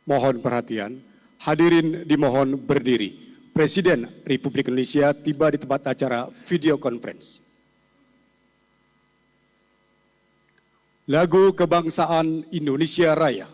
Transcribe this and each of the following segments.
Mohon perhatian, hadirin dimohon berdiri. Presiden Republik Indonesia tiba di tempat acara video conference. Lagu Kebangsaan Indonesia Raya.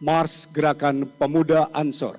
Mars Gerakan Pemuda Ansor.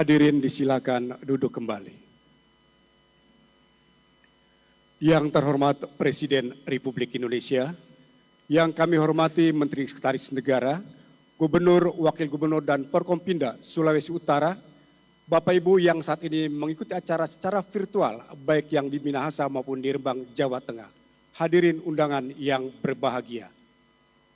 Hadirin disilakan duduk kembali. Yang terhormat Presiden Republik Indonesia, yang kami hormati Menteri Sekretaris Negara, Gubernur, Wakil Gubernur, dan Forkompinda Sulawesi Utara, Bapak Ibu yang saat ini mengikuti acara secara virtual, baik yang di Minahasa maupun di Rembang, Jawa Tengah. Hadirin undangan yang berbahagia.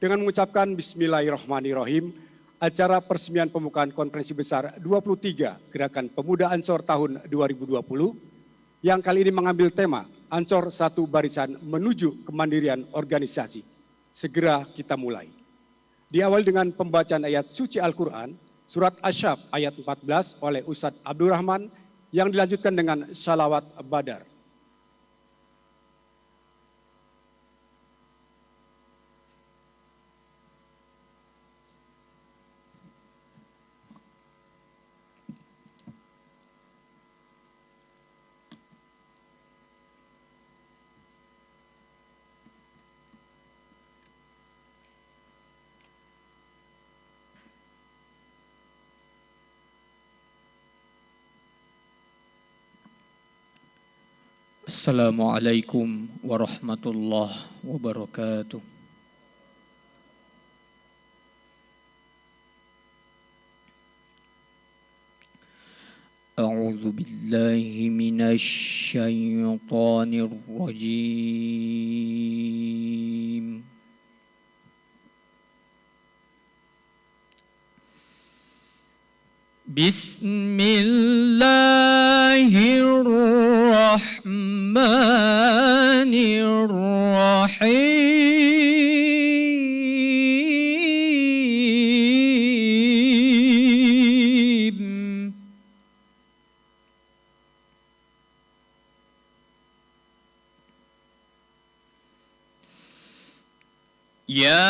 dengan mengucapkan Bismillahirrahmanirrahim, acara peresmian pembukaan Konferensi Besar 23 Gerakan Pemuda Ansor tahun 2020 yang kali ini mengambil tema Ansor Satu Barisan Menuju Kemandirian Organisasi. Segera kita mulai. Diawali dengan pembacaan ayat suci Al-Quran, Surat Asy-Syaf ayat 14 oleh Ustadz Abdurrahman yang dilanjutkan dengan Salawat Badar. Assalamualaikum warahmatullahi wabarakatuh. A'udzu billahi minasy syaithanir rajim. Bismillahirrahmanirrahim. Ya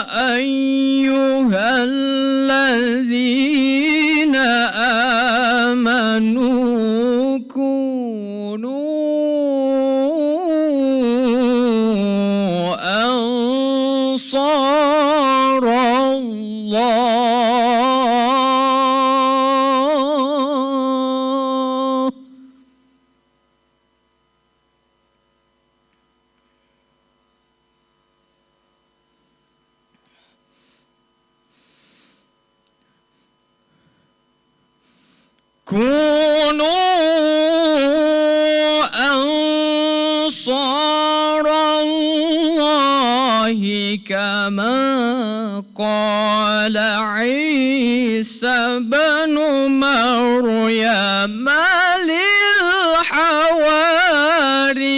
ayyuhalladzina amanu kunu ansarallah. Kunu ansarallahi kama qala Isa bin Maryam lil hawariyin.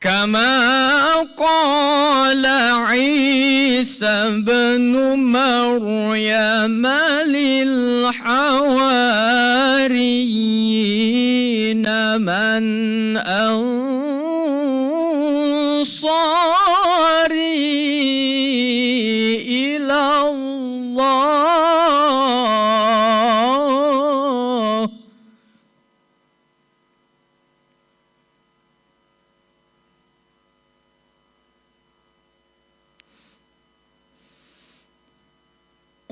كما قال عيسى بن مريم للحواريين من أنصاري إلى الله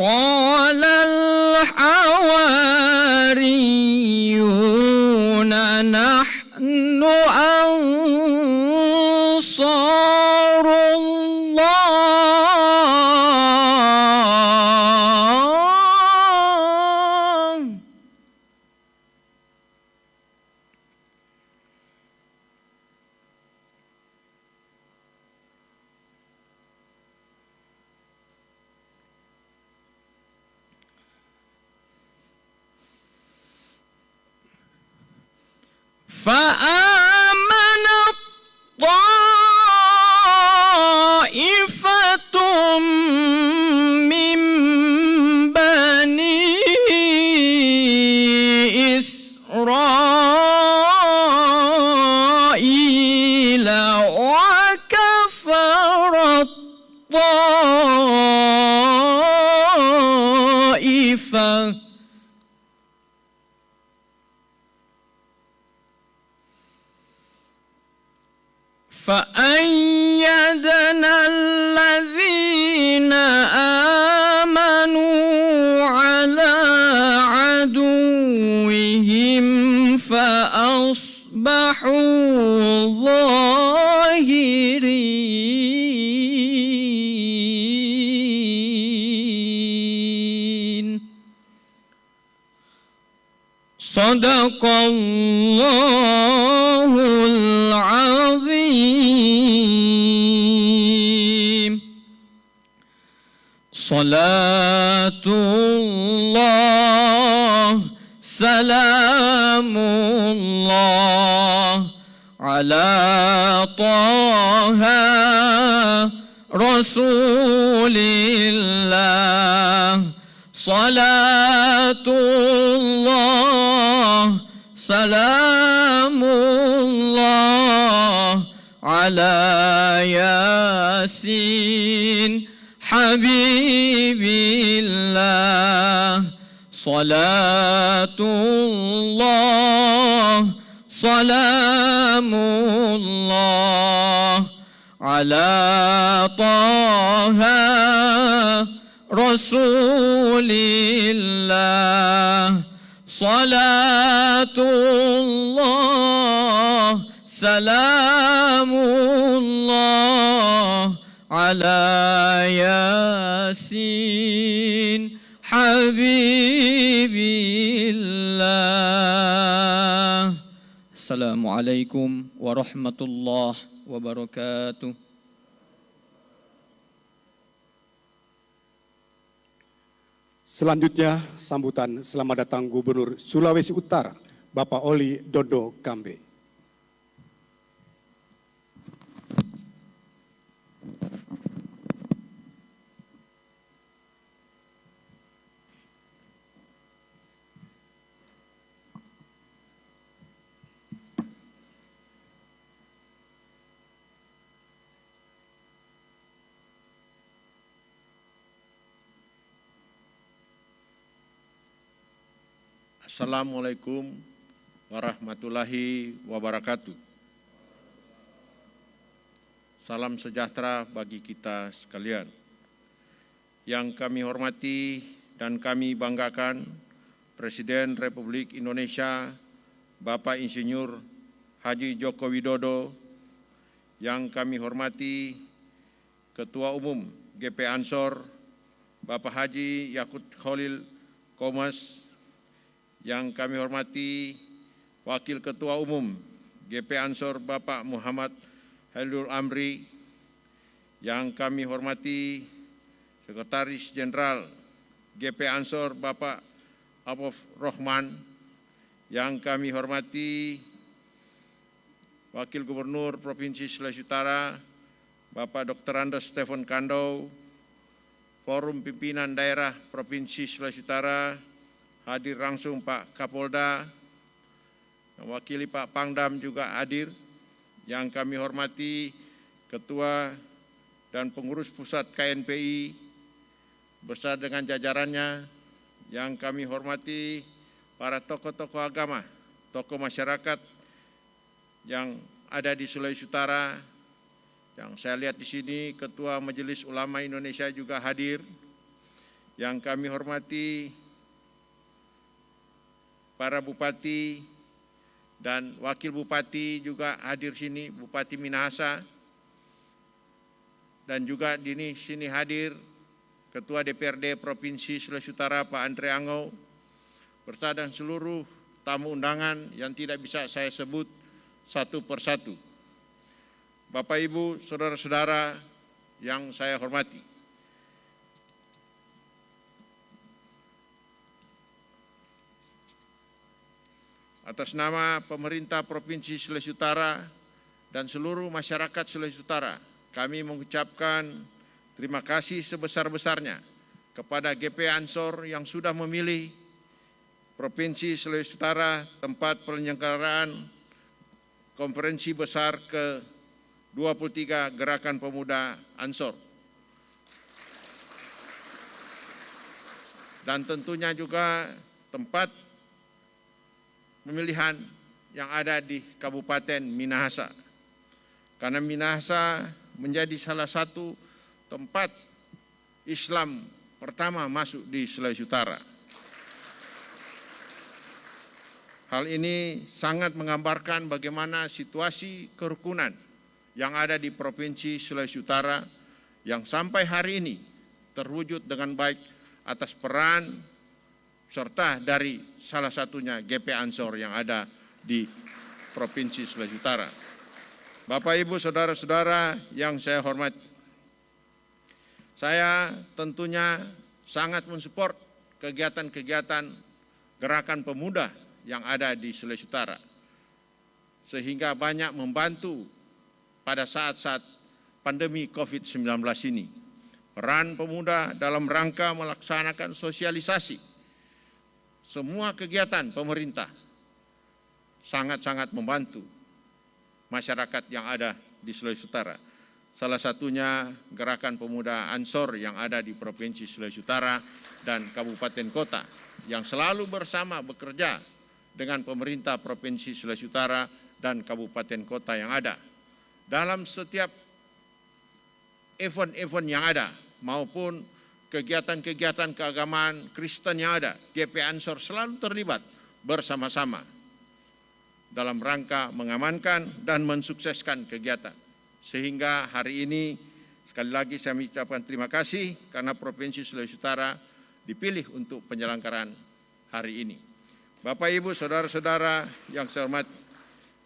قال الحواريون نحن أنصار الله فآمنت طائفة من بني إسرائيل وكفرت طائفة فأيدنا الذين آمنوا على عدوهم فأصبحوا الظاهرين صدق الله العظيم صلاة الله سلام الله على طه رسول الله صلاة الله سلام الله على ياسين حبيب الله صلاة الله سلام الله على طه رسول الله صلاة الله سلام الله على ياسين حبيب الله. Assalamualaikum warahmatullahi wabarakatuh. Selanjutnya, sambutan selamat datang Gubernur Sulawesi Utara, Bapak Oli Dondo Kambe. Assalamualaikum warahmatullahi wabarakatuh. Salam sejahtera bagi kita sekalian. Yang kami hormati dan kami banggakan, Presiden Republik Indonesia, Bapak Insinyur Haji Joko Widodo. Yang kami hormati, Ketua Umum GP Ansor, Bapak Haji Yakut Khalil Komas. Yang kami hormati Wakil Ketua Umum GP Ansor Bapak Muhammad Hairul Amri, yang kami hormati Sekretaris Jenderal GP Ansor Bapak Abuf Rohman, yang kami hormati Wakil Gubernur Provinsi Sulawesi Utara Bapak Dr. Andes Stephen Kandau, Forum Pimpinan Daerah Provinsi Sulawesi Utara, hadir langsung Pak Kapolda, mewakili Pak Pangdam juga hadir. Yang kami hormati Ketua dan Pengurus Pusat KNPI bersama dengan jajarannya. Yang kami hormati para tokoh-tokoh agama, tokoh masyarakat yang ada di Sulawesi Utara. Yang saya lihat di sini Ketua Majelis Ulama Indonesia juga hadir. Yang kami hormati para bupati dan wakil bupati juga hadir sini, Bupati Minahasa, dan juga di sini hadir Ketua DPRD Provinsi Sulawesi Utara Pak Andre Angau, bersama dengan seluruh tamu undangan yang tidak bisa saya sebut satu persatu. Bapak Ibu, saudara-saudara yang saya hormati. Atas nama pemerintah Provinsi Sulawesi Utara dan seluruh masyarakat Sulawesi Utara, kami mengucapkan terima kasih sebesar-besarnya kepada GP Ansor yang sudah memilih Provinsi Sulawesi Utara tempat penyelenggaraan konferensi besar ke-23 Gerakan Pemuda Ansor. Dan tentunya juga tempat pemilihan yang ada di Kabupaten Minahasa. Karena Minahasa menjadi salah satu tempat Islam pertama masuk di Sulawesi Utara. Hal ini sangat menggambarkan bagaimana situasi kerukunan yang ada di Provinsi Sulawesi Utara yang sampai hari ini terwujud dengan baik atas peran serta dari salah satunya GP Ansor yang ada di Provinsi Sulawesi Utara. Bapak, Ibu, Saudara-saudara yang saya hormati, saya tentunya sangat mensupport kegiatan-kegiatan gerakan pemuda yang ada di Sulawesi Utara, sehingga banyak membantu pada saat-saat pandemi COVID-19 ini. Peran pemuda dalam rangka melaksanakan sosialisasi semua kegiatan pemerintah sangat-sangat membantu masyarakat yang ada di Sulawesi Utara. Salah satunya gerakan pemuda Ansor yang ada di Provinsi Sulawesi Utara dan Kabupaten Kota yang selalu bersama bekerja dengan pemerintah Provinsi Sulawesi Utara dan Kabupaten Kota yang ada. Dalam setiap event-event yang ada maupun kegiatan-kegiatan keagamaan Kristen yang ada, GP Ansor selalu terlibat bersama-sama dalam rangka mengamankan dan mensukseskan kegiatan. Sehingga hari ini sekali lagi saya mengucapkan terima kasih karena Provinsi Sulawesi Utara dipilih untuk penyelenggaraan hari ini. Bapak, Ibu, Saudara-saudara yang saya hormati,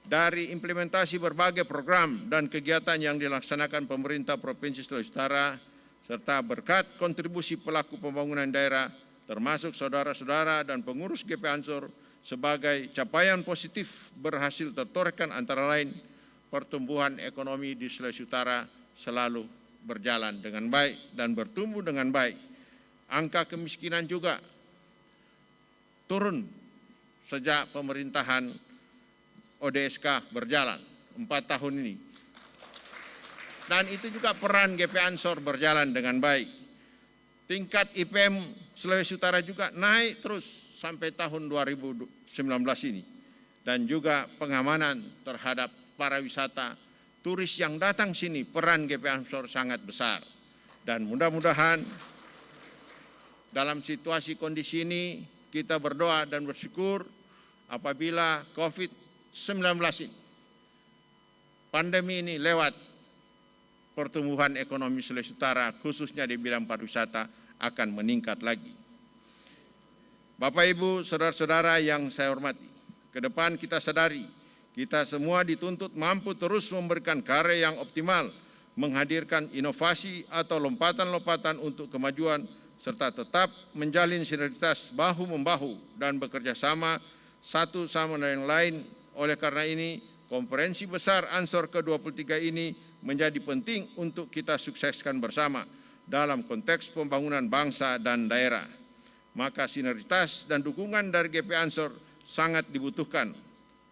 dari implementasi berbagai program dan kegiatan yang dilaksanakan pemerintah Provinsi Sulawesi Utara serta berkat kontribusi pelaku pembangunan daerah termasuk saudara-saudara dan pengurus GP Ansor, sebagai capaian positif berhasil tertorehkan antara lain pertumbuhan ekonomi di Sulawesi Utara selalu berjalan dengan baik dan bertumbuh dengan baik. Angka kemiskinan juga turun sejak pemerintahan ODSK berjalan 4 tahun ini. Dan itu juga peran GP Ansor berjalan dengan baik. Tingkat IPM Sulawesi Utara juga naik terus sampai tahun 2019 ini. Dan juga pengamanan terhadap para wisata turis yang datang sini, peran GP Ansor sangat besar. Dan mudah-mudahan dalam situasi kondisi ini kita berdoa dan bersyukur apabila COVID-19 ini, pandemi ini lewat, pertumbuhan ekonomi Sulawesi Utara khususnya di bidang pariwisata akan meningkat lagi. Bapak, Ibu, Saudara-saudara yang saya hormati, ke depan kita sadari kita semua dituntut mampu terus memberikan karya yang optimal, menghadirkan inovasi atau lompatan-lompatan untuk kemajuan, serta tetap menjalin sinergitas bahu-membahu dan bekerja sama satu sama dengan yang lain. Oleh karena ini, Konferensi Besar Ansor ke-23 ini menjadi penting untuk kita sukseskan bersama dalam konteks pembangunan bangsa dan daerah. Maka sinergitas dan dukungan dari GP Ansor sangat dibutuhkan.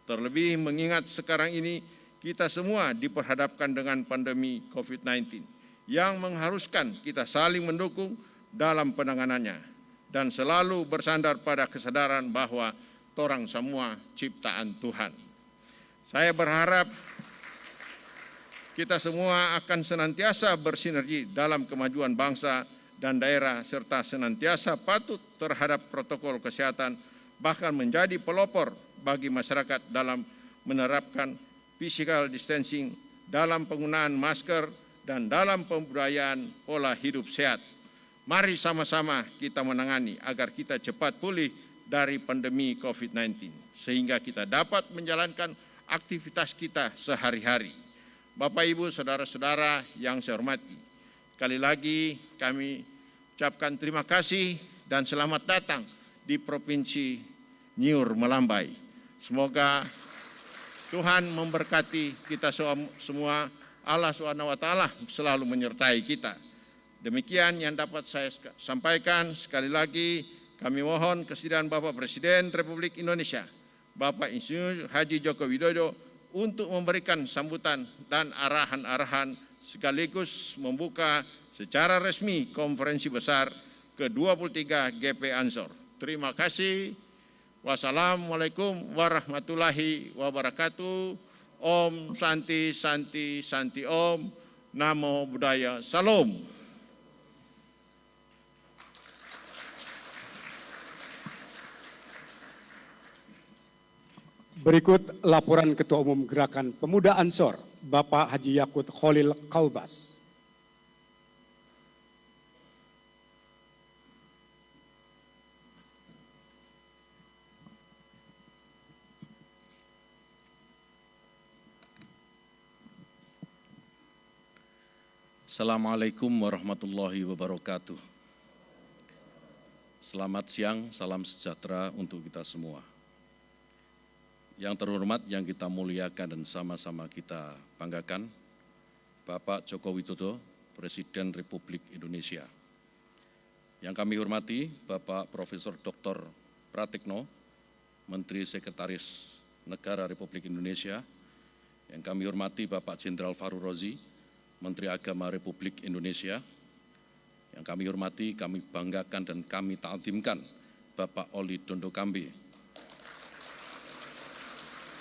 Terlebih mengingat sekarang ini kita semua diperhadapkan dengan pandemi COVID-19 yang mengharuskan kita saling mendukung dalam penanganannya dan selalu bersandar pada kesadaran bahwa torang semua ciptaan Tuhan. Saya berharap kita semua akan senantiasa bersinergi dalam kemajuan bangsa dan daerah serta senantiasa patuh terhadap protokol kesehatan, bahkan menjadi pelopor bagi masyarakat dalam menerapkan physical distancing, dalam penggunaan masker, dan dalam pembudayaan pola hidup sehat. Mari sama-sama kita menangani agar kita cepat pulih dari pandemi COVID-19, sehingga kita dapat menjalankan aktivitas kita sehari-hari. Bapak, Ibu, Saudara-saudara yang saya hormati, sekali lagi kami ucapkan terima kasih dan selamat datang di Provinsi Nyiur Melambai. Semoga Tuhan memberkati kita semua. Allah SWT selalu menyertai kita. Demikian yang dapat saya sampaikan. Sekali lagi kami mohon kesediaan Bapak Presiden Republik Indonesia, Bapak Insinyur Haji Joko Widodo, untuk memberikan sambutan dan arahan-arahan sekaligus membuka secara resmi Konferensi Besar ke-23 GP Ansor. Terima kasih. Wassalamualaikum warahmatullahi wabarakatuh. Om Santi Santi Santi Om. Namo Buddhaya. Salam. Berikut laporan Ketua Umum Gerakan Pemuda Ansor, Bapak Haji Yakut Khalil Kalbas. Assalamualaikum warahmatullahi wabarakatuh. Selamat siang, salam sejahtera untuk kita semua. Yang terhormat, yang kita muliakan dan sama-sama kita banggakan, Bapak Joko Widodo, Presiden Republik Indonesia. Yang kami hormati, Bapak Profesor Dr. Pratikno, Menteri Sekretaris Negara Republik Indonesia. Yang kami hormati, Bapak Jenderal Fahru Rozi, Menteri Agama Republik Indonesia. Yang kami hormati, kami banggakan dan kami ta'zimkan Bapak Oli Dondo Kambe,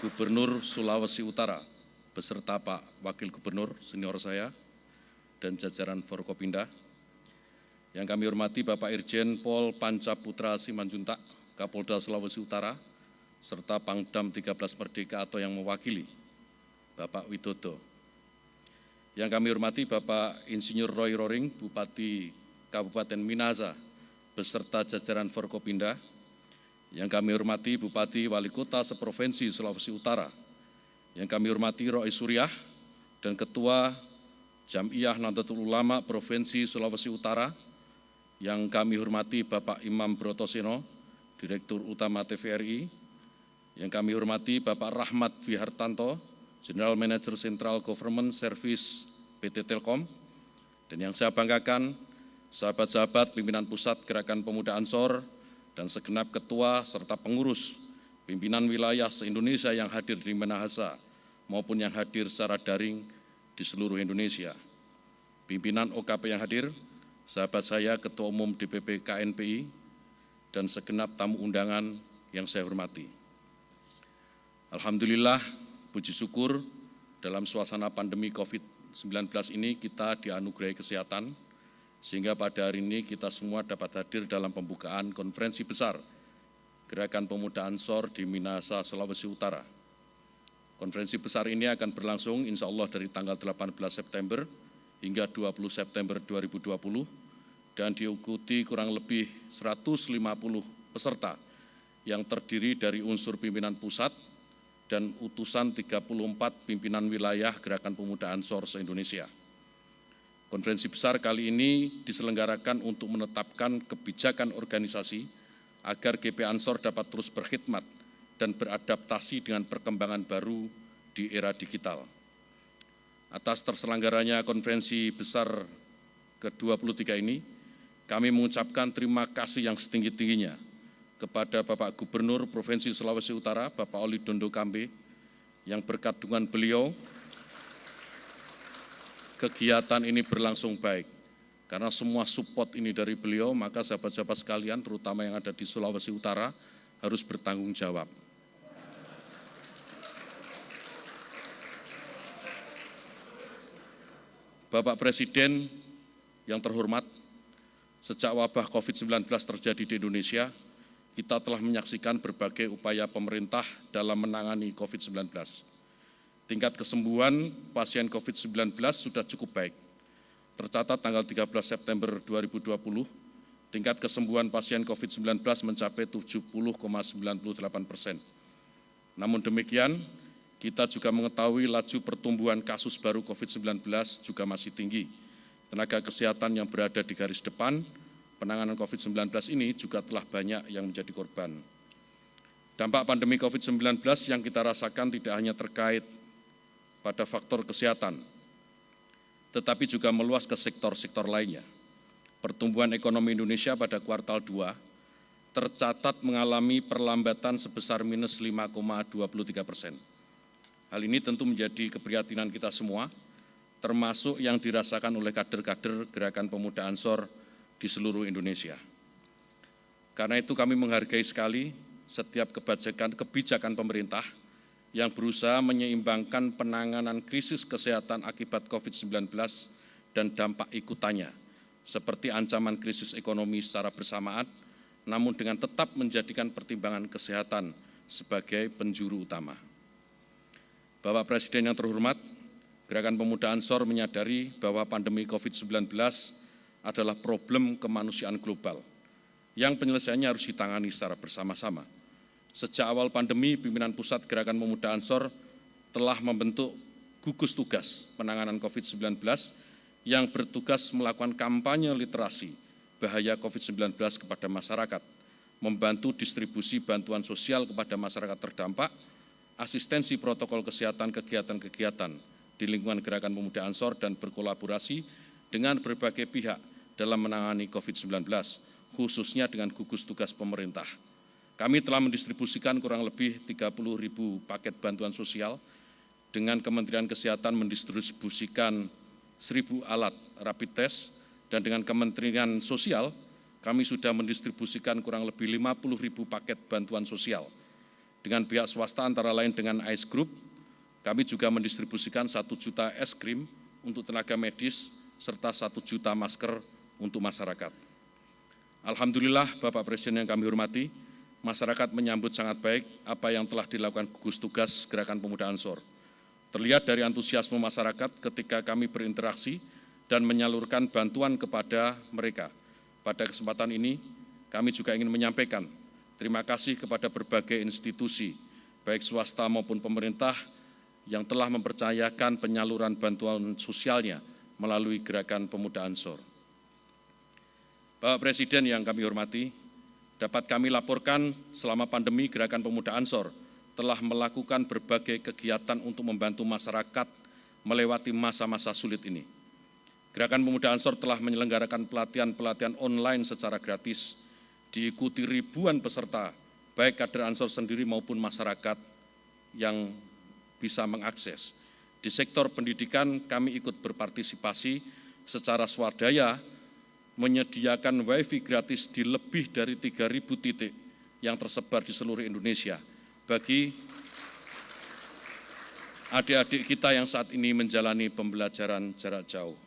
Gubernur Sulawesi Utara, beserta Pak Wakil Gubernur senior saya dan jajaran Forkopimda. Yang kami hormati Bapak Irjen Pol Panca Putra Simanjuntak, Kapolda Sulawesi Utara, serta Pangdam 13 Merdeka atau yang mewakili Bapak Widodo. Yang kami hormati Bapak Insinyur Roy Roring, Bupati Kabupaten Minahasa, beserta jajaran Forkopimda. Yang kami hormati Bupati Wali Kota seprovinsi Sulawesi Utara. Yang kami hormati Roy Suryah dan Ketua Jam'iyah Nahdlatul Ulama Provinsi Sulawesi Utara. Yang kami hormati Bapak Imam Brotoseno, Direktur Utama TVRI. Yang kami hormati Bapak Rahmat Wihartanto, General Manager Central Government Service PT Telkom. Dan yang saya banggakan, sahabat-sahabat pimpinan pusat Gerakan Pemuda Ansor dan segenap ketua serta pengurus pimpinan wilayah se-Indonesia yang hadir di Minahasa maupun yang hadir secara daring di seluruh Indonesia. Pimpinan OKP yang hadir, sahabat saya Ketua Umum DPP KNPI, dan segenap tamu undangan yang saya hormati. Alhamdulillah, puji syukur dalam suasana pandemi COVID-19 ini kita dianugerahi kesehatan, sehingga pada hari ini kita semua dapat hadir dalam pembukaan konferensi besar Gerakan Pemuda Ansor di Minahasa, Sulawesi Utara. Konferensi besar ini akan berlangsung insya Allah dari tanggal 18 September hingga 20 September 2020 dan diikuti kurang lebih 150 peserta yang terdiri dari unsur pimpinan pusat dan utusan 34 pimpinan wilayah Gerakan Pemuda Ansor se-Indonesia. Konferensi besar kali ini diselenggarakan untuk menetapkan kebijakan organisasi agar GP Ansor dapat terus berkhidmat dan beradaptasi dengan perkembangan baru di era digital. Atas terselenggaranya konferensi besar ke-23 ini, kami mengucapkan terima kasih yang setinggi-tingginya kepada Bapak Gubernur Provinsi Sulawesi Utara, Bapak Oli Dondo Kambe, yang berkat dukungan beliau, kegiatan ini berlangsung baik. Karena semua support ini dari beliau, maka sahabat-sahabat sekalian, terutama yang ada di Sulawesi Utara, harus bertanggung jawab. Bapak Presiden yang terhormat, sejak wabah COVID-19 terjadi di Indonesia, kita telah menyaksikan berbagai upaya pemerintah dalam menangani COVID-19. Tingkat kesembuhan pasien COVID-19 sudah cukup baik. Tercatat tanggal 13 September 2020, tingkat kesembuhan pasien COVID-19 mencapai 70,98%. Namun demikian, kita juga mengetahui laju pertumbuhan kasus baru COVID-19 juga masih tinggi. Tenaga kesehatan yang berada di garis depan penanganan COVID-19 ini juga telah banyak yang menjadi korban. Dampak pandemi COVID-19 yang kita rasakan tidak hanya terkait pada faktor kesehatan, tetapi juga meluas ke sektor-sektor lainnya. Pertumbuhan ekonomi Indonesia pada kuartal 2 tercatat mengalami perlambatan sebesar minus 5,23%. Hal ini tentu menjadi keprihatinan kita semua, termasuk yang dirasakan oleh kader-kader Gerakan Pemuda Ansor di seluruh Indonesia. Karena itu kami menghargai sekali setiap kebijakan pemerintah yang berusaha menyeimbangkan penanganan krisis kesehatan akibat COVID-19 dan dampak ikutannya, seperti ancaman krisis ekonomi secara bersamaan, namun dengan tetap menjadikan pertimbangan kesehatan sebagai penjuru utama. Bapak Presiden yang terhormat, Gerakan Pemuda Ansor menyadari bahwa pandemi COVID-19 adalah problem kemanusiaan global yang penyelesaiannya harus ditangani secara bersama-sama. Sejak awal pandemi, pimpinan Pusat Gerakan Pemuda Ansor telah membentuk gugus tugas penanganan COVID-19 yang bertugas melakukan kampanye literasi bahaya COVID-19 kepada masyarakat, membantu distribusi bantuan sosial kepada masyarakat terdampak, asistensi protokol kesehatan kegiatan-kegiatan di lingkungan Gerakan Pemuda Ansor dan berkolaborasi dengan berbagai pihak dalam menangani COVID-19, khususnya dengan gugus tugas pemerintah. Kami telah mendistribusikan kurang lebih 30.000 paket bantuan sosial, dengan Kementerian Kesehatan mendistribusikan 1.000 alat rapid test, dan dengan Kementerian Sosial kami sudah mendistribusikan kurang lebih 50.000 paket bantuan sosial. Dengan pihak swasta antara lain dengan ICE Group, kami juga mendistribusikan 1 juta es krim untuk tenaga medis serta 1 juta masker untuk masyarakat. Alhamdulillah Bapak Presiden yang kami hormati, masyarakat menyambut sangat baik apa yang telah dilakukan gugus tugas Gerakan Pemuda Ansor. Terlihat dari antusiasme masyarakat ketika kami berinteraksi dan menyalurkan bantuan kepada mereka. Pada kesempatan ini, kami juga ingin menyampaikan terima kasih kepada berbagai institusi, baik swasta maupun pemerintah, yang telah mempercayakan penyaluran bantuan sosialnya melalui Gerakan Pemuda Ansor. Bapak Presiden yang kami hormati, dapat kami laporkan selama pandemi Gerakan Pemuda Ansor telah melakukan berbagai kegiatan untuk membantu masyarakat melewati masa-masa sulit ini. Gerakan Pemuda Ansor telah menyelenggarakan pelatihan-pelatihan online secara gratis, diikuti ribuan peserta, baik kader Ansor sendiri maupun masyarakat yang bisa mengakses. Di sektor pendidikan, kami ikut berpartisipasi secara swadaya, menyediakan wifi gratis di lebih dari 3.000 titik yang tersebar di seluruh Indonesia bagi adik-adik kita yang saat ini menjalani pembelajaran jarak jauh.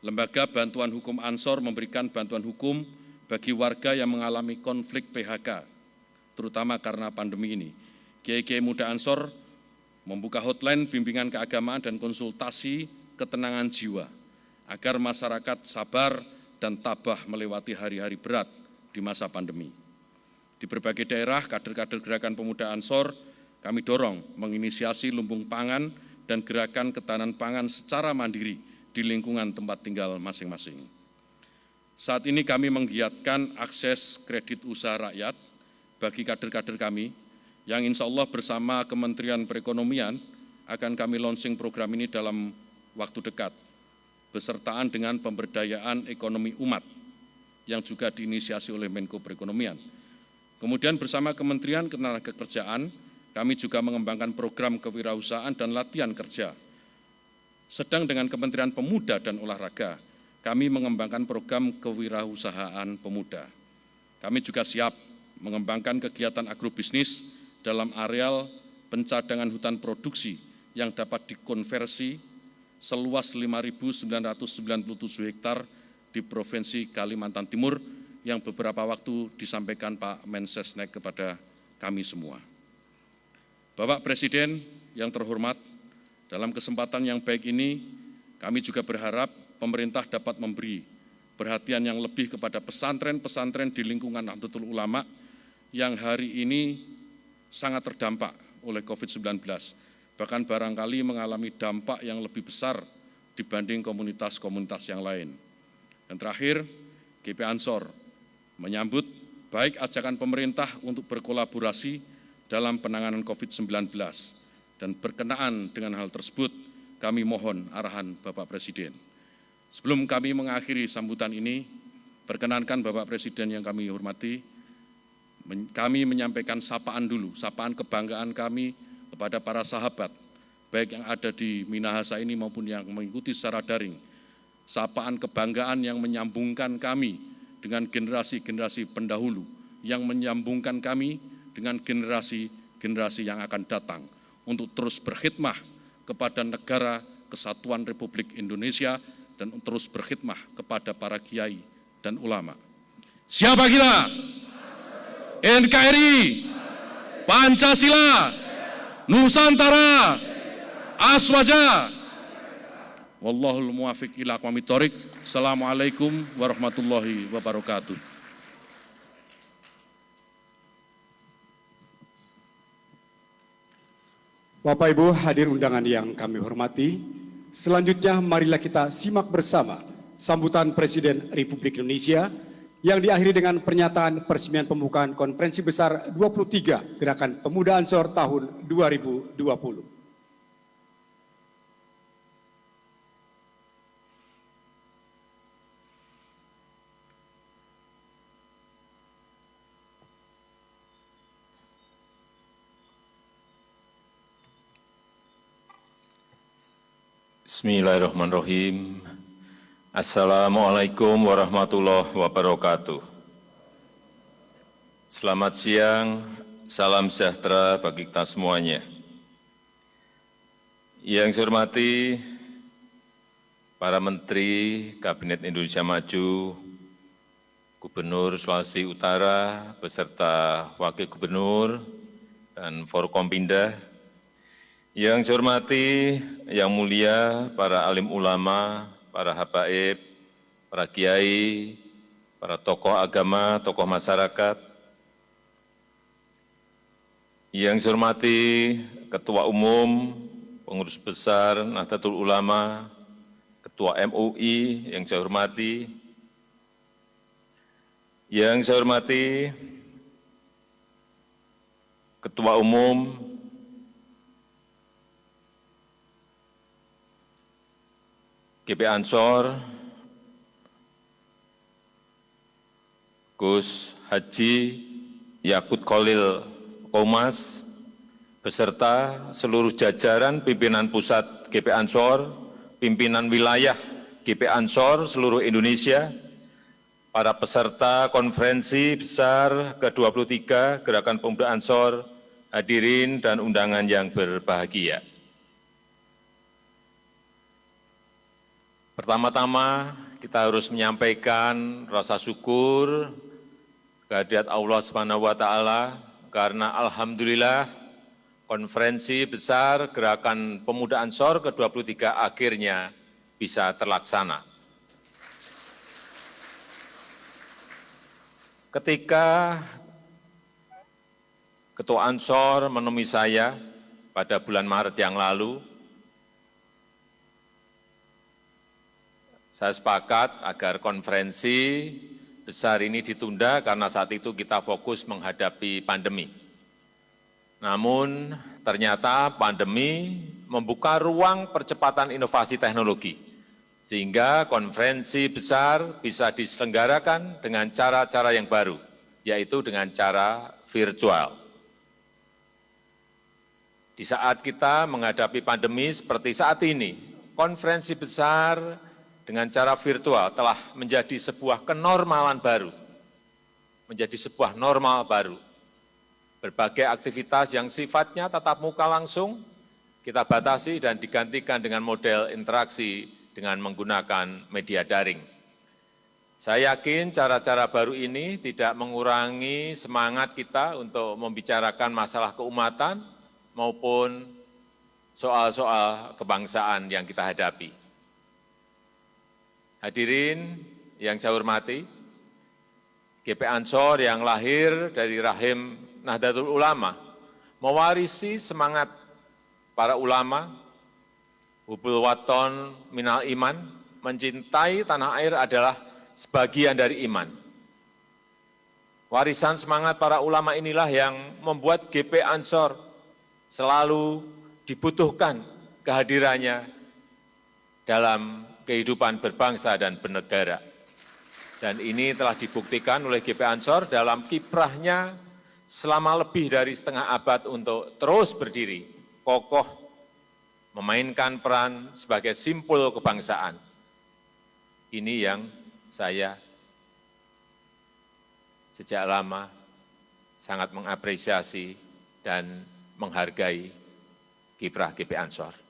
Lembaga Bantuan Hukum Ansor memberikan bantuan hukum bagi warga yang mengalami konflik PHK, terutama karena pandemi ini. Kiai-kiai muda Ansor membuka hotline bimbingan keagamaan dan konsultasi ketenangan jiwa, agar masyarakat sabar dan tabah melewati hari-hari berat di masa pandemi. Di berbagai daerah, kader-kader Gerakan Pemuda Ansor, kami dorong menginisiasi lumbung pangan dan gerakan ketahanan pangan secara mandiri di lingkungan tempat tinggal masing-masing. Saat ini kami menggiatkan akses kredit usaha rakyat bagi kader-kader kami, yang insya Allah bersama Kementerian Perekonomian akan kami launching program ini dalam waktu dekat, besertaan dengan pemberdayaan ekonomi umat yang juga diinisiasi oleh Menko Perekonomian. Kemudian bersama Kementerian Ketenagakerjaan, kami juga mengembangkan program kewirausahaan dan latihan kerja. Sedang dengan Kementerian Pemuda dan Olahraga, kami mengembangkan program kewirausahaan pemuda. Kami juga siap mengembangkan kegiatan agrobisnis dalam areal pencadangan hutan produksi yang dapat dikonversi seluas 5.997 hektar di Provinsi Kalimantan Timur yang beberapa waktu disampaikan Pak Mensesnek kepada kami semua. Bapak Presiden yang terhormat, dalam kesempatan yang baik ini, kami juga berharap pemerintah dapat memberi perhatian yang lebih kepada pesantren-pesantren di lingkungan Nahdlatul Ulama yang hari ini sangat terdampak oleh COVID-19, bahkan barangkali mengalami dampak yang lebih besar dibanding komunitas-komunitas yang lain. Dan terakhir, GP Ansor menyambut baik ajakan pemerintah untuk berkolaborasi dalam penanganan COVID-19, dan berkenaan dengan hal tersebut, kami mohon arahan Bapak Presiden. Sebelum kami mengakhiri sambutan ini, perkenankan Bapak Presiden yang kami hormati, kami menyampaikan sapaan dulu, sapaan kebanggaan kami kepada para sahabat, baik yang ada di Minahasa ini maupun yang mengikuti secara daring. Sapaan kebanggaan yang menyambungkan kami dengan generasi-generasi pendahulu, yang menyambungkan kami dengan generasi-generasi yang akan datang, untuk terus berkhidmah kepada negara Kesatuan Republik Indonesia dan terus berkhidmah kepada para kiai dan ulama. Siapa kita? NKRI, Pancasila, Nusantara, Aswaja. Wallahul muwaffiq ila aqwamit thoriq. Assalamualaikum warahmatullahi wabarakatuh. Bapak Ibu hadir undangan yang kami hormati, selanjutnya marilah kita simak bersama sambutan Presiden Republik Indonesia yang diakhiri dengan pernyataan peresmian pembukaan Konferensi Besar 23 Gerakan Pemuda Ansor tahun 2020. Bismillahirrahmanirrahim. Assalamualaikum warahmatullahi wabarakatuh. Selamat siang, salam sejahtera bagi kita semuanya. Yang saya hormati para Menteri Kabinet Indonesia Maju, Gubernur Sulawesi Utara beserta Wakil Gubernur dan Forkompinda. Yang saya hormati, yang mulia para alim ulama, para habaib, para kiai, para tokoh agama, tokoh masyarakat. Yang saya hormati Ketua Umum, Pengurus Besar Nahdlatul Ulama, Ketua MUI yang saya hormati. Yang saya hormati Ketua Umum GP Ansor, Gus Haji Yakut Khalil Qomas, beserta seluruh jajaran pimpinan pusat GP Ansor, pimpinan wilayah GP Ansor seluruh Indonesia, para peserta konferensi besar ke-23 Gerakan Pemuda Ansor, hadirin dan undangan yang berbahagia. Pertama-tama kita harus menyampaikan rasa syukur kehadirat Allah Subhanahu wa taala karena alhamdulillah konferensi besar Gerakan Pemuda Ansor ke-23 akhirnya bisa terlaksana. Ketika Ketua Ansor menemui saya pada bulan Maret yang lalu, saya sepakat agar konferensi besar ini ditunda karena saat itu kita fokus menghadapi pandemi. Namun ternyata pandemi membuka ruang percepatan inovasi teknologi, sehingga konferensi besar bisa diselenggarakan dengan cara-cara yang baru, yaitu dengan cara virtual. Di saat kita menghadapi pandemi seperti saat ini, konferensi besar dengan cara virtual telah menjadi sebuah kenormalan baru, menjadi sebuah normal baru. Berbagai aktivitas yang sifatnya tatap muka langsung kita batasi dan digantikan dengan model interaksi dengan menggunakan media daring. Saya yakin cara-cara baru ini tidak mengurangi semangat kita untuk membicarakan masalah keumatan maupun soal-soal kebangsaan yang kita hadapi. Hadirin yang saya hormati, GP Ansor yang lahir dari rahim Nahdlatul Ulama mewarisi semangat para ulama, hubul waton minal iman, mencintai tanah air adalah sebagian dari iman. Warisan semangat para ulama inilah yang membuat GP Ansor selalu dibutuhkan kehadirannya dalam kehidupan berbangsa dan bernegara. Dan ini telah dibuktikan oleh GP Ansor dalam kiprahnya selama lebih dari setengah abad untuk terus berdiri, kokoh, memainkan peran sebagai simpul kebangsaan. Ini yang saya sejak lama sangat mengapresiasi dan menghargai kiprah GP Ansor.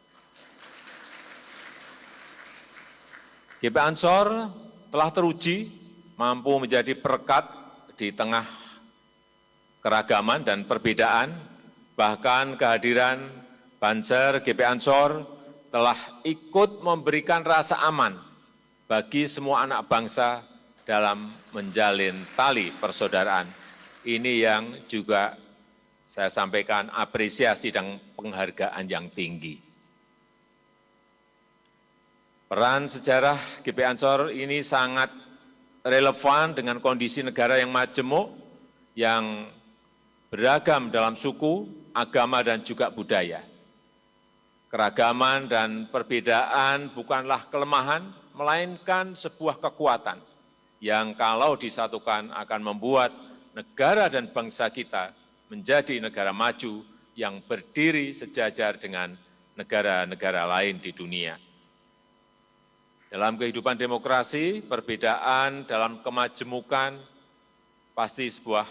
GP Ansor telah teruji mampu menjadi perekat di tengah keragaman dan perbedaan, bahkan kehadiran Banser GP Ansor telah ikut memberikan rasa aman bagi semua anak bangsa dalam menjalin tali persaudaraan. Ini yang juga saya sampaikan apresiasi dan penghargaan yang tinggi. Peran sejarah GP Ansor ini sangat relevan dengan kondisi negara yang majemuk, yang beragam dalam suku, agama, dan juga budaya. Keragaman dan perbedaan bukanlah kelemahan, melainkan sebuah kekuatan yang kalau disatukan akan membuat negara dan bangsa kita menjadi negara maju yang berdiri sejajar dengan negara-negara lain di dunia. Dalam kehidupan demokrasi, perbedaan dalam kemajemukan pasti sebuah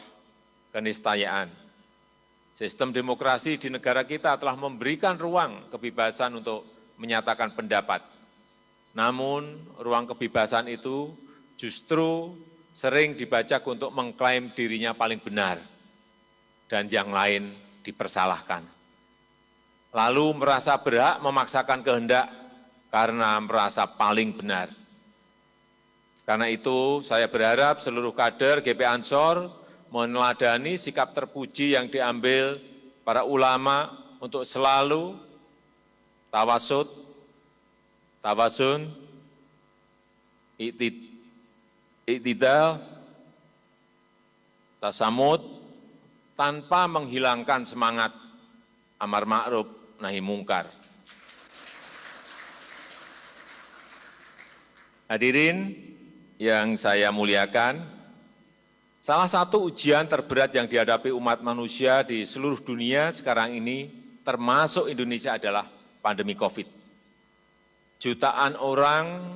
keniscayaan. Sistem demokrasi di negara kita telah memberikan ruang kebebasan untuk menyatakan pendapat. Namun, ruang kebebasan itu justru sering dibajak untuk mengklaim dirinya paling benar dan yang lain dipersalahkan. Lalu merasa berhak memaksakan kehendak karena merasa paling benar. Karena itu, saya berharap seluruh kader GP Ansor meneladani sikap terpuji yang diambil para ulama untuk selalu tawasud, tawazun, iktidal, tasamud, tanpa menghilangkan semangat amar ma'ruf nahi mungkar. Hadirin yang saya muliakan, salah satu ujian terberat yang dihadapi umat manusia di seluruh dunia sekarang ini, termasuk Indonesia, adalah pandemi COVID. Jutaan orang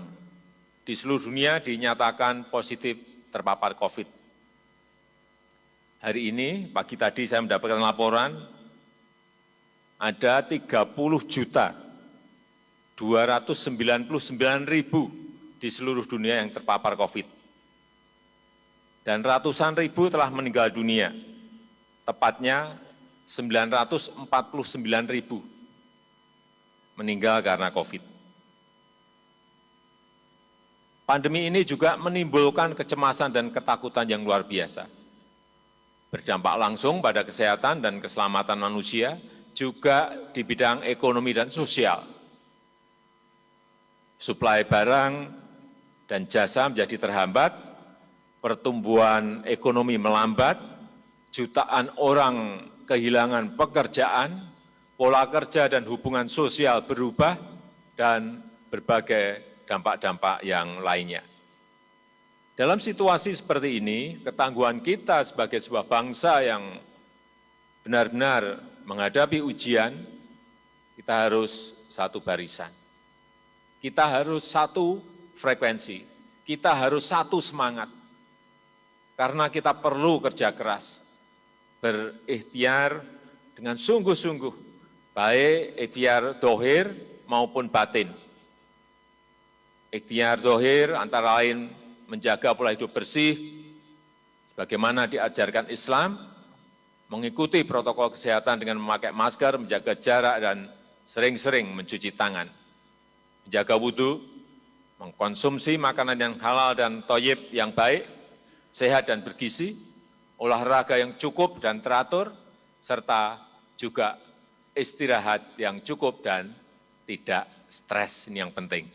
di seluruh dunia dinyatakan positif terpapar COVID. Hari ini, pagi tadi saya mendapatkan laporan, ada 30.299.000 di seluruh dunia yang terpapar COVID. Dan ratusan ribu telah meninggal dunia, tepatnya 949.000 meninggal karena COVID. Pandemi ini juga menimbulkan kecemasan dan ketakutan yang luar biasa. Berdampak langsung pada kesehatan dan keselamatan manusia, juga di bidang ekonomi dan sosial. Suplai barang dan jasa menjadi terhambat, pertumbuhan ekonomi melambat, jutaan orang kehilangan pekerjaan, pola kerja dan hubungan sosial berubah, dan berbagai dampak-dampak yang lainnya. Dalam situasi seperti ini, ketangguhan kita sebagai sebuah bangsa yang benar-benar menghadapi ujian, kita harus satu barisan. Kita harus satu frekuensi, kita harus satu semangat, karena kita perlu kerja keras, berikhtiar dengan sungguh-sungguh, baik ikhtiar dohir maupun batin. Ikhtiar dohir antara lain menjaga pola hidup bersih, sebagaimana diajarkan Islam, mengikuti protokol kesehatan dengan memakai masker, menjaga jarak, dan sering-sering mencuci tangan, menjaga wudhu, mengkonsumsi makanan yang halal dan thayyib yang baik, sehat dan bergizi, olahraga yang cukup dan teratur, serta juga istirahat yang cukup dan tidak stres, ini yang penting.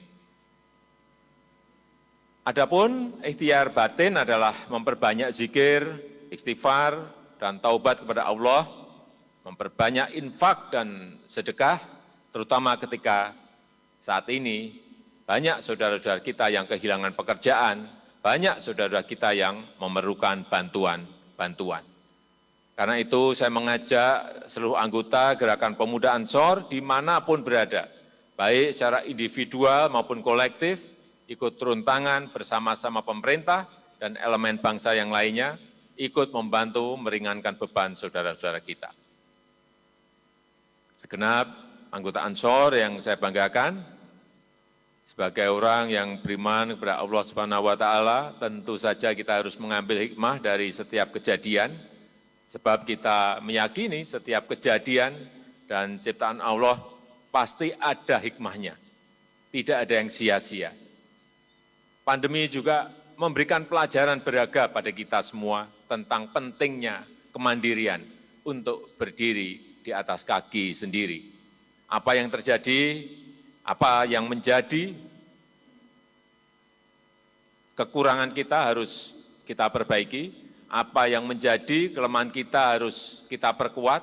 Adapun ikhtiar batin adalah memperbanyak zikir, istighfar, dan taubat kepada Allah, memperbanyak infak dan sedekah, terutama ketika saat ini banyak saudara-saudara kita yang kehilangan pekerjaan, banyak saudara kita yang memerlukan bantuan. Karena itu saya mengajak seluruh anggota Gerakan Pemuda Ansor dimanapun berada, baik secara individual maupun kolektif, ikut turun tangan bersama-sama pemerintah dan elemen bangsa yang lainnya, ikut membantu meringankan beban saudara-saudara kita. Segenap anggota Ansor yang saya banggakan, sebagai orang yang beriman kepada Allah Subhanahu wa Ta'ala, tentu saja kita harus mengambil hikmah dari setiap kejadian, Sebab kita meyakini setiap kejadian dan ciptaan Allah pasti ada hikmahnya. Tidak ada yang sia-sia. Pandemi juga memberikan pelajaran berharga pada kita semua tentang pentingnya kemandirian untuk berdiri di atas kaki sendiri. Apa yang terjadi, apa yang menjadi kekurangan kita harus kita perbaiki, apa yang menjadi kelemahan kita harus kita perkuat.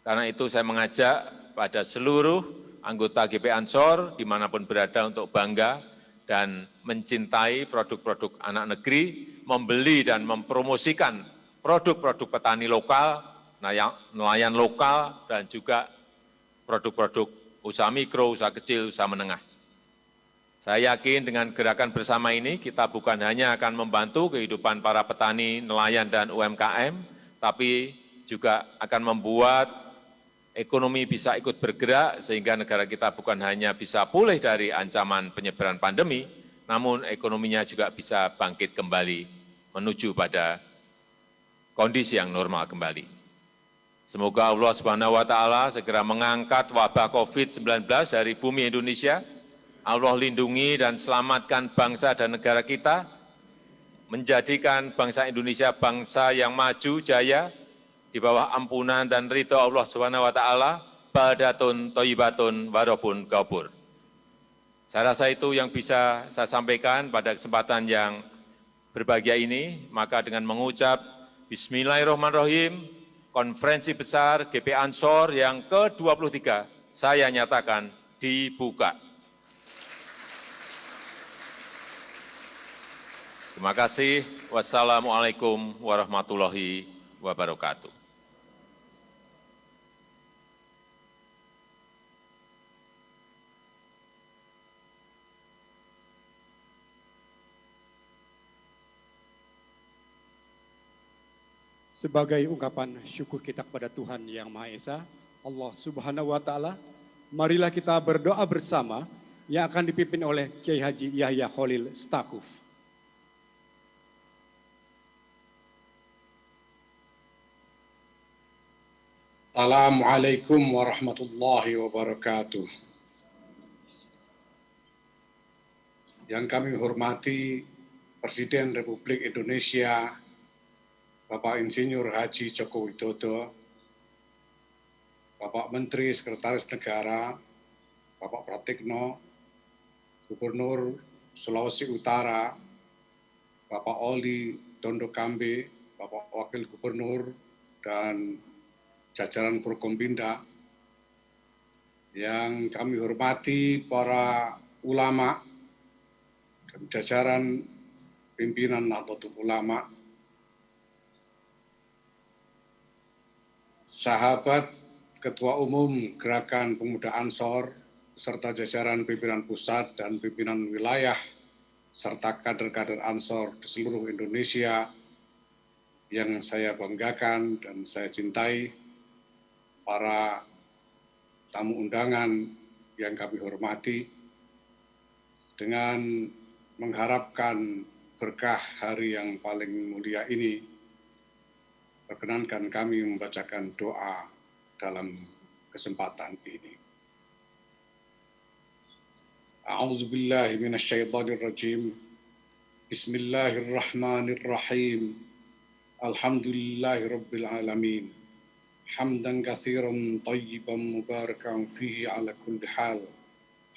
Karena itu saya mengajak pada seluruh anggota GP Ansor dimanapun berada untuk bangga dan mencintai produk-produk anak negeri, membeli dan mempromosikan produk-produk petani lokal, nelayan lokal, dan juga produk-produk usaha mikro, usaha kecil, usaha menengah. Saya yakin dengan gerakan bersama ini kita bukan hanya akan membantu kehidupan para petani, nelayan, dan UMKM, tapi juga akan membuat ekonomi bisa ikut bergerak sehingga negara kita bukan hanya bisa pulih dari ancaman penyebaran pandemi, namun ekonominya juga bisa bangkit kembali menuju pada kondisi yang normal kembali. Semoga Allah Subhanahu wa Ta'ala segera mengangkat wabah COVID-19 dari bumi Indonesia. Allah lindungi dan selamatkan bangsa dan negara kita, menjadikan bangsa Indonesia bangsa yang maju jaya di bawah ampunan dan ridho Allah Subhanahu wa Ta'ala, badatun thayyibatun warabun ghafur. Saya rasa itu yang bisa saya sampaikan pada kesempatan yang berbahagia ini. Maka dengan mengucap Bismillahirrahmanirrahim, konferensi besar GP Ansor yang ke-23 saya nyatakan dibuka. Terima kasih. Wassalamualaikum warahmatullahi wabarakatuh. Sebagai ungkapan syukur kita kepada Tuhan Yang Maha Esa, Allah Subhanahu wa Ta'ala, marilah kita berdoa bersama yang akan dipimpin oleh Kiai Haji Yahya Khalil Stakuf. Assalamualaikum warahmatullahi wabarakatuh. Yang kami hormati Presiden Republik Indonesia, Bapak Insinyur Haji Joko Widodo, Bapak Menteri Sekretaris Negara, Bapak Pratikno, Gubernur Sulawesi Utara, Bapak Oli Dondo Kambe, Bapak Wakil Gubernur, dan jajaran Forkompinda, yang kami hormati para ulama dan jajaran pimpinan Nahdlatul Ulama, sahabat Ketua Umum Gerakan Pemuda Ansor, serta jajaran pimpinan pusat dan pimpinan wilayah, serta kader-kader Ansor di seluruh Indonesia yang saya banggakan dan saya cintai, para tamu undangan yang kami hormati, dengan mengharapkan berkah hari yang paling mulia ini, perkenankan kami membacakan doa dalam kesempatan ini. A'udzu billahi minasyaitonir rajim. Bismillahirrahmanirrahim. Alhamdulillahirabbil alamin. Hamdan katsiran thayyiban mubarakan fihi ala kulli hal.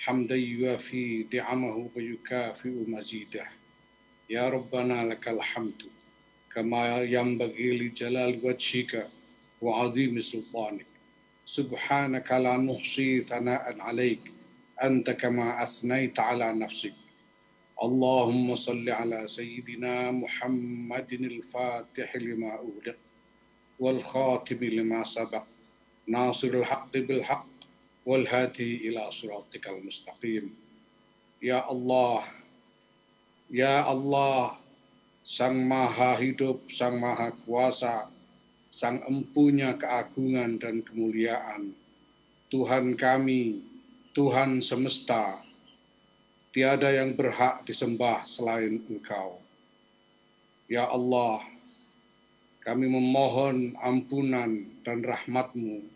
Hamdan yuafi ni'amahu wa yukafi'u mazidah. Ya Rabbana lakal hamdu kama yanbaghi li jalal wajhika wa 'azimi sultanik. Subhanaka la nuhsi thana'an 'alaik anta kama asnaita 'ala nafsik. Allahumma salli ala sayyidina Muhammadin al-Fatih lima ughliq wal khatim lima sabaq, nasirul haqqi bil haqq wal hadi ila siratikal mustaqim. Ya Allah, ya Allah, Sang Maha Hidup, Sang Maha Kuasa, Sang Empunya keagungan dan kemuliaan, Tuhan kami, Tuhan semesta, tiada yang berhak disembah selain Engkau. Ya Allah, kami memohon ampunan dan rahmat-Mu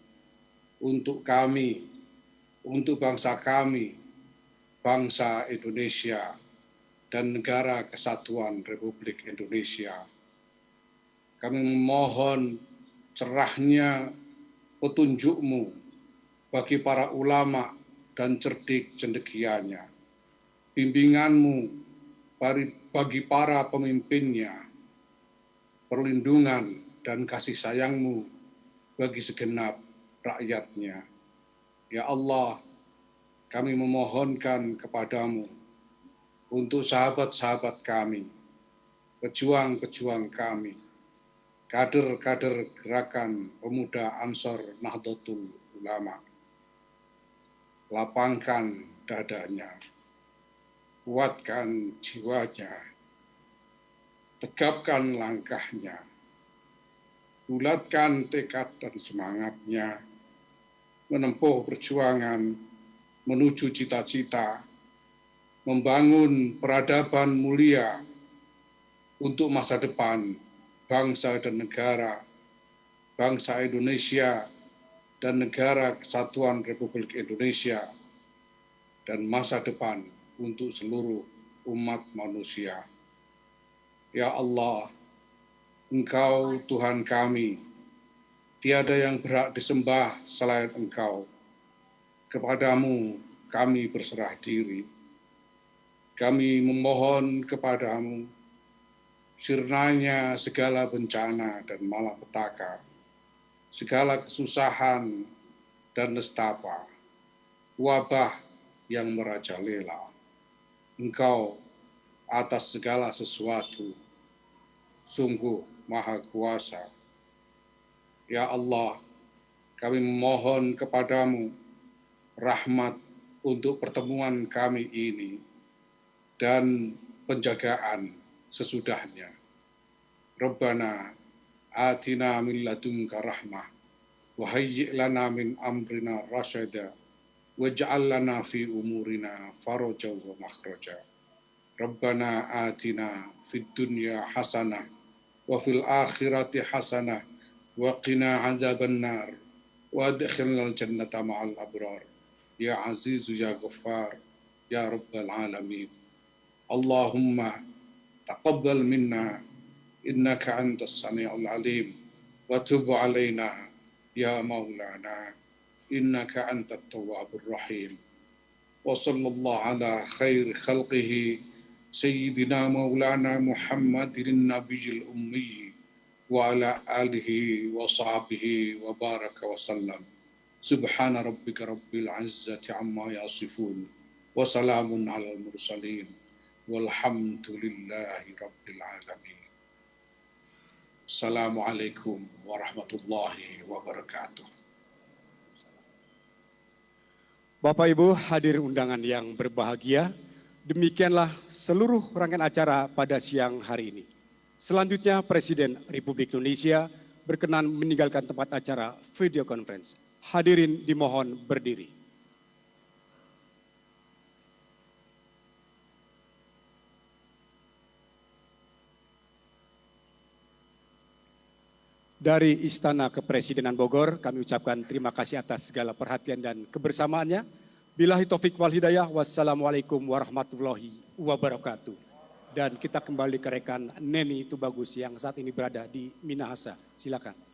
untuk kami, untuk bangsa kami, bangsa Indonesia, dan Negara Kesatuan Republik Indonesia. Kami memohon cerahnya petunjuk-Mu bagi para ulama dan cerdik cendekianya, bimbingan-Mu bagi para pemimpinnya, perlindungan dan kasih sayang-Mu bagi segenap rakyatnya. Ya Allah, kami memohonkan kepadamu untuk sahabat-sahabat kami, pejuang-pejuang kami, kader-kader gerakan pemuda Ansor Nahdlatul Ulama. Lapangkan dadanya, kuatkan jiwanya, tegapkan langkahnya, bulatkan tekad dan semangatnya, menempuh perjuangan menuju cita-cita, membangun peradaban mulia untuk masa depan bangsa dan negara, bangsa Indonesia dan Negara Kesatuan Republik Indonesia, dan masa depan untuk seluruh umat manusia. Ya Allah, Engkau Tuhan kami, tiada yang berhak disembah selain Engkau. Kepadamu kami berserah diri. Kami memohon kepadamu sirnanya segala bencana dan malapetaka, segala kesusahan dan nestapa, wabah yang merajalela. Engkau atas segala sesuatu sungguh maha kuasa. Ya Allah, kami memohon kepadamu rahmat untuk pertemuan kami ini dan penjagaan sesudahnya. Rabbana atina min ladunka rahmah wa hayyi' lana min amrina rasyada waj'al lana fi umurina faraja wa makhraja. Rabbana atina fid dunya hasanah wa fil akhirati hasanah wa qina adzabannar wa adkhilnal jannata ma'al abrar. Ya Azizu ya Ghaffar ya Rabbal alamin. Allahumma taqabbal minna innaka antas sami'ul alim wa tub alaina ya maulana innaka antat tawwabur rahim. Wa sallallahu ala khair khalqihi sayyidina maulana Muhammadin nabiyil ummi wa ala alihi wa sahbihi wa baraka wa sallam. Subhana rabbika rabbil izzati amma yasifun wa salamun alal mursalin walhamdulillahi rabbil alamin. Assalamualaikum warahmatullahi wabarakatuh. Bapak Ibu hadir undangan yang berbahagia, demikianlah seluruh rangkaian acara pada siang hari ini. Selanjutnya Presiden Republik Indonesia berkenan meninggalkan tempat acara video conference. Hadirin dimohon berdiri. Dari Istana Kepresidenan Bogor, kami ucapkan terima kasih atas segala perhatian dan kebersamaannya. Billahi taufik wal hidayah, wassalamualaikum warahmatullahi wabarakatuh. Dan kita kembali ke rekan Neni Tubagus yang saat ini berada di Minahasa. Silakan.